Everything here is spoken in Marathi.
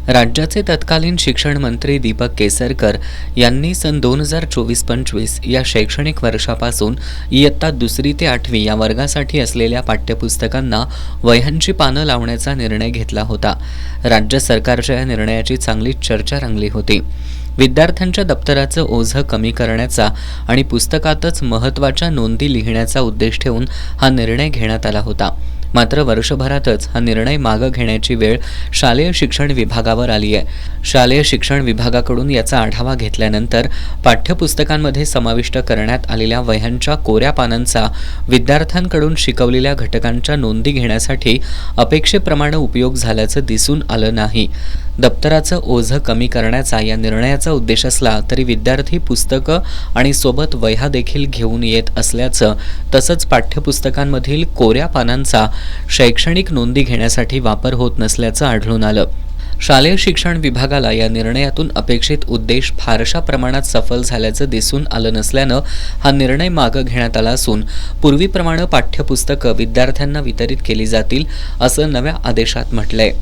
राज्याचे तत्कालीन शिक्षण मंत्री दीपक केसरकर यांनी सन 2024-25 या शैक्षणिक वर्षापासून इयत्ता 2री ते 8वी या वर्गासाठी असलेल्या पाठ्यपुस्तकांना वह्यांची पानं लावण्याचा निर्णय घेतला होता. राज्य सरकारच्या या निर्णयाची चांगलीच चर्चा रंगली होती. विद्यार्थ्यांच्या दप्तराचं ओझं कमी करण्याचा आणि पुस्तकातच महत्त्वाच्या नोंदी लिहिण्याचा उद्देश ठेवून हा निर्णय घेण्यात आला होता. मात्र वर्षभरातच हा निर्णय मागे घेण्याची वेळ शालेय शिक्षण विभागावर आली आहे. शालेय शिक्षण विभागाकडून याचा आढावा घेतल्यानंतर पाठ्यपुस्तकांमध्ये समाविष्ट करण्यात आलेल्या वह्यांच्या कोऱ्या पानांचा विद्यार्थ्यांकडून शिकवलेल्या घटकांच्या नोंदी घेण्यासाठी अपेक्षेप्रमाणे उपयोग झाल्याचं दिसून आलं नाही. दप्तराचं ओझं कमी करण्याचा या निर्णयाचा उद्देश असला तरी विद्यार्थी पुस्तकं आणि सोबत वह्या देखील घेऊन येत असल्याचं, तसंच पाठ्यपुस्तकांमधील कोऱ्या पानांचा शैक्षणिक नोंदी घेण्यासाठी वापर होत नसल्याचं आढळून आलं. शालेय शिक्षण विभागाला या निर्णयातून अपेक्षित उद्देश फारशा प्रमाणात सफल झाल्याचं दिसून आलं नसल्यानं हा निर्णय मागे घेण्यात आला असून पूर्वीप्रमाणे पाठ्यपुस्तकं विद्यार्थ्यांना वितरित केली जातील असं नव्या आदेशात म्हटलंय.